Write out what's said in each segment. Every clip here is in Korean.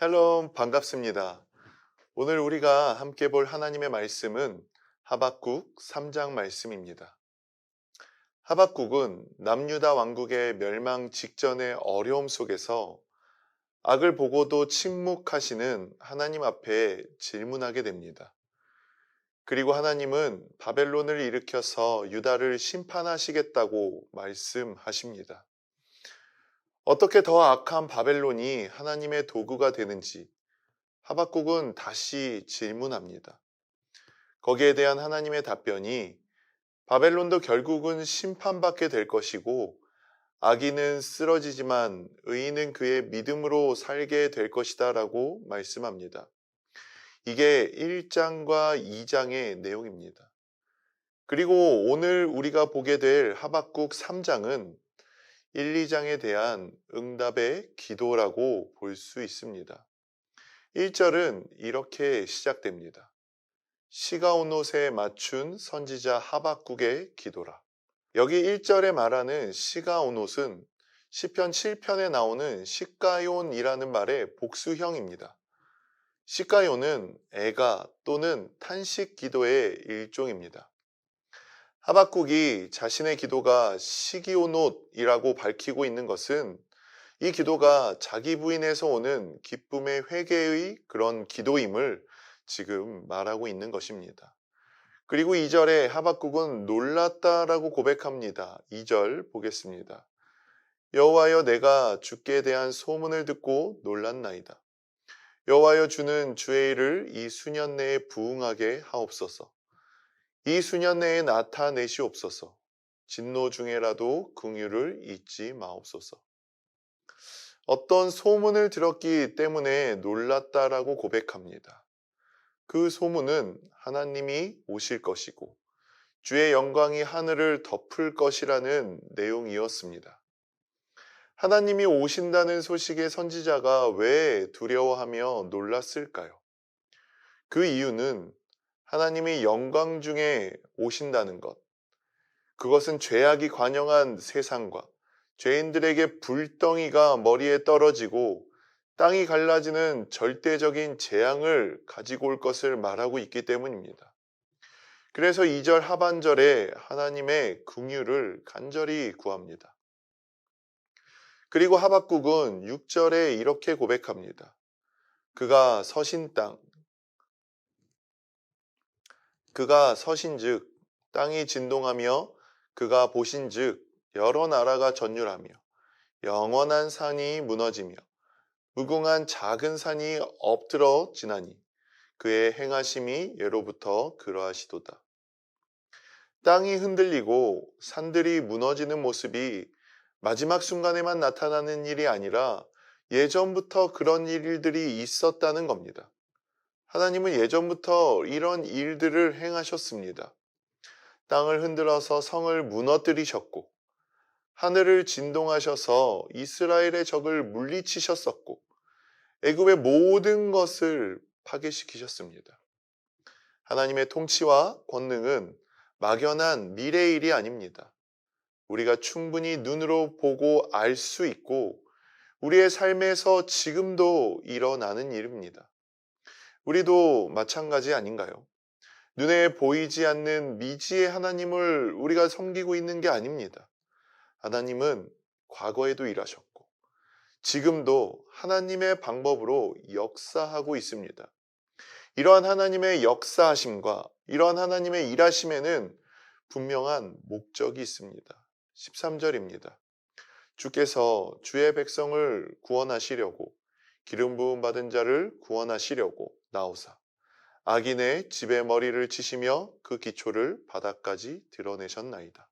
샬롬 반갑습니다. 오늘 우리가 함께 볼 하나님의 말씀은 하박국 3장 말씀입니다. 하박국은 남유다 왕국의 멸망 직전의 어려움 속에서 악을 보고도 침묵하시는 하나님 앞에 질문하게 됩니다. 그리고 하나님은 바벨론을 일으켜서 유다를 심판하시겠다고 말씀하십니다. 어떻게 더 악한 바벨론이 하나님의 도구가 되는지 하박국은 다시 질문합니다. 거기에 대한 하나님의 답변이 바벨론도 결국은 심판받게 될 것이고 악인은 쓰러지지만 의인은 그의 믿음으로 살게 될 것이다 라고 말씀합니다. 이게 1장과 2장의 내용입니다. 그리고 오늘 우리가 보게 될 하박국 3장은 1, 2장에 대한 응답의 기도라고 볼 수 있습니다. 1절은 이렇게 시작됩니다. 시가 온 옷에 맞춘 선지자 하박국의 기도라. 여기 1절에 말하는 시가 온 옷은 시편 7편에 나오는 시가온이라는 말의 복수형입니다. 시가온은 애가 또는 탄식 기도의 일종입니다. 하박국이 자신의 기도가 시기 온 옷이라고 밝히고 있는 것은 이 기도가 자기 부인에서 오는 기쁨의 회개의 그런 기도임을 지금 말하고 있는 것입니다. 그리고 2절에 하박국은 놀랐다라고 고백합니다. 2절 보겠습니다. 여호와여 내가 주께 대한 소문을 듣고 놀랐나이다. 여호와여 주는 주의 일을 이 수년 내에 부응하게 하옵소서. 이 수년 내에 나타내시옵소서. 진노 중에라도 긍휼을 잊지 마옵소서. 어떤 소문을 들었기 때문에 놀랐다라고 고백합니다. 그 소문은 하나님이 오실 것이고 주의 영광이 하늘을 덮을 것이라는 내용이었습니다. 하나님이 오신다는 소식에 선지자가 왜 두려워하며 놀랐을까요? 그 이유는 하나님이 영광 중에 오신다는 것, 그것은 죄악이 관영한 세상과 죄인들에게 불덩이가 머리에 떨어지고 땅이 갈라지는 절대적인 재앙을 가지고 올 것을 말하고 있기 때문입니다. 그래서 2절 하반절에 하나님의 긍휼을 간절히 구합니다. 그리고 하박국은 6절에 이렇게 고백합니다. 그가 서신즉 땅이 진동하며 그가 보신즉 여러 나라가 전율하며 영원한 산이 무너지며 무궁한 작은 산이 엎드러 지나니 그의 행하심이 예로부터 그러하시도다. 땅이 흔들리고 산들이 무너지는 모습이 마지막 순간에만 나타나는 일이 아니라 예전부터 그런 일들이 있었다는 겁니다. 하나님은 예전부터 이런 일들을 행하셨습니다. 땅을 흔들어서 성을 무너뜨리셨고 하늘을 진동하셔서 이스라엘의 적을 물리치셨었고 애굽의 모든 것을 파괴시키셨습니다. 하나님의 통치와 권능은 막연한 미래의 일이 아닙니다. 우리가 충분히 눈으로 보고 알 수 있고 우리의 삶에서 지금도 일어나는 일입니다. 우리도 마찬가지 아닌가요? 눈에 보이지 않는 미지의 하나님을 우리가 섬기고 있는 게 아닙니다. 하나님은 과거에도 일하셨고 지금도 하나님의 방법으로 역사하고 있습니다. 이러한 하나님의 역사하심과 이러한 하나님의 일하심에는 분명한 목적이 있습니다. 13절입니다. 주께서 주의 백성을 구원하시려고 기름 부음 받은 자를 구원하시려고 나오사 악인의 집에 머리를 치시며 그 기초를 바닥까지 드러내셨나이다.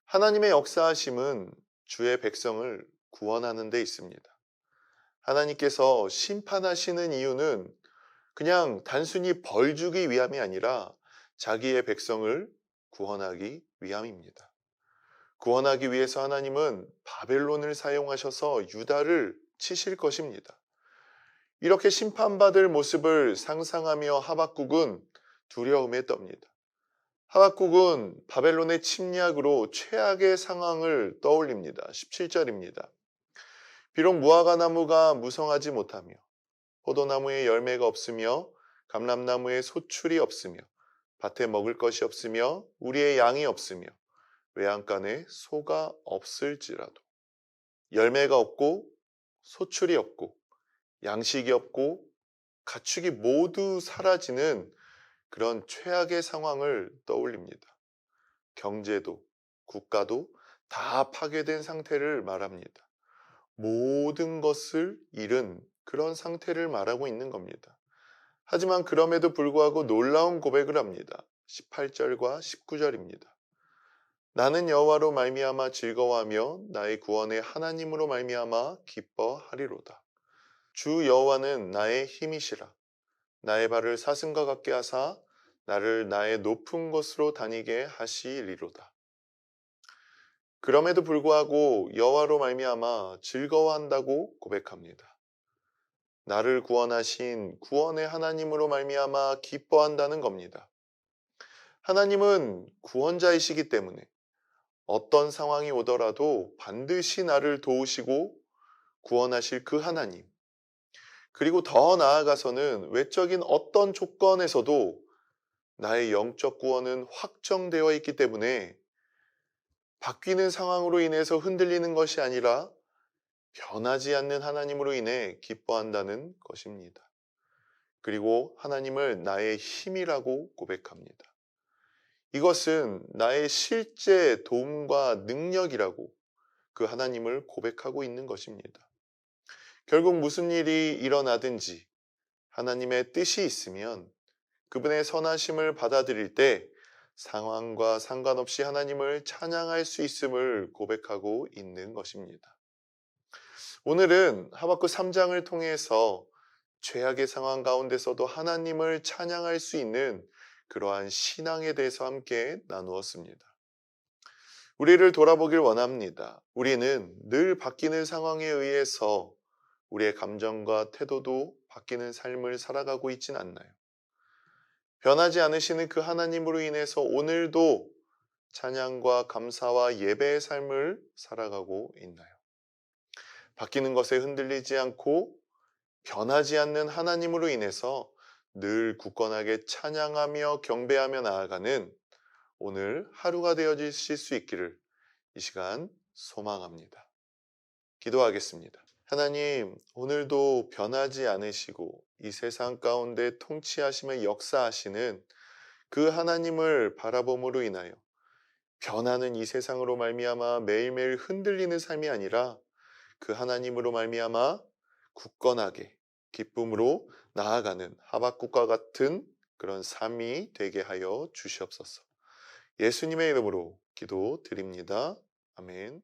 하나님의 역사하심은 주의 백성을 구원하는 데 있습니다. 하나님께서 심판하시는 이유는 그냥 단순히 벌 주기 위함이 아니라 자기의 백성을 구원하기 위함입니다. 구원하기 위해서 하나님은 바벨론을 사용하셔서 유다를 치실 것입니다. 이렇게 심판받을 모습을 상상하며 하박국은 두려움에 떱니다. 하박국은 바벨론의 침략으로 최악의 상황을 떠올립니다. 17절입니다. 비록 무화과 나무가 무성하지 못하며 포도나무에 열매가 없으며 감람나무에 소출이 없으며 밭에 먹을 것이 없으며 우리의 양이 없으며 외양간에 소가 없을지라도 열매가 없고 소출이 없고 양식이 없고 가축이 모두 사라지는 그런 최악의 상황을 떠올립니다. 경제도 국가도 다 파괴된 상태를 말합니다. 모든 것을 잃은 그런 상태를 말하고 있는 겁니다. 하지만 그럼에도 불구하고 놀라운 고백을 합니다. 18절과 19절입니다. 나는 여호와로 말미암아 즐거워하며 나의 구원의 하나님으로 말미암아 기뻐하리로다. 주 여호와는 나의 힘이시라. 나의 발을 사슴과 같게 하사 나를 나의 높은 곳으로 다니게 하시리로다. 그럼에도 불구하고 여호와로 말미암아 즐거워한다고 고백합니다. 나를 구원하신 구원의 하나님으로 말미암아 기뻐한다는 겁니다. 하나님은 구원자이시기 때문에 어떤 상황이 오더라도 반드시 나를 도우시고 구원하실 그 하나님, 그리고 더 나아가서는 외적인 어떤 조건에서도 나의 영적 구원은 확정되어 있기 때문에 바뀌는 상황으로 인해서 흔들리는 것이 아니라 변하지 않는 하나님으로 인해 기뻐한다는 것입니다. 그리고 하나님을 나의 힘이라고 고백합니다. 이것은 나의 실제 도움과 능력이라고 그 하나님을 고백하고 있는 것입니다. 결국 무슨 일이 일어나든지 하나님의 뜻이 있으면 그분의 선하심을 받아들일 때 상황과 상관없이 하나님을 찬양할 수 있음을 고백하고 있는 것입니다. 오늘은 하박국 3장을 통해서 죄악의 상황 가운데서도 하나님을 찬양할 수 있는 그러한 신앙에 대해서 함께 나누었습니다. 우리를 돌아보길 원합니다. 우리는 늘 바뀌는 상황에 의해서 우리의 감정과 태도도 바뀌는 삶을 살아가고 있진 않나요? 변하지 않으시는 그 하나님으로 인해서 오늘도 찬양과 감사와 예배의 삶을 살아가고 있나요? 바뀌는 것에 흔들리지 않고 변하지 않는 하나님으로 인해서 늘 굳건하게 찬양하며 경배하며 나아가는 오늘 하루가 되어주실 수 있기를 이 시간 소망합니다. 기도하겠습니다. 하나님, 오늘도 변하지 않으시고 이 세상 가운데 통치하시며 역사하시는 그 하나님을 바라봄으로 인하여 변하는 이 세상으로 말미암아 매일매일 흔들리는 삶이 아니라 그 하나님으로 말미암아 굳건하게 기쁨으로 나아가는 하박국과 같은 그런 삶이 되게 하여 주시옵소서. 예수님의 이름으로 기도드립니다. 아멘.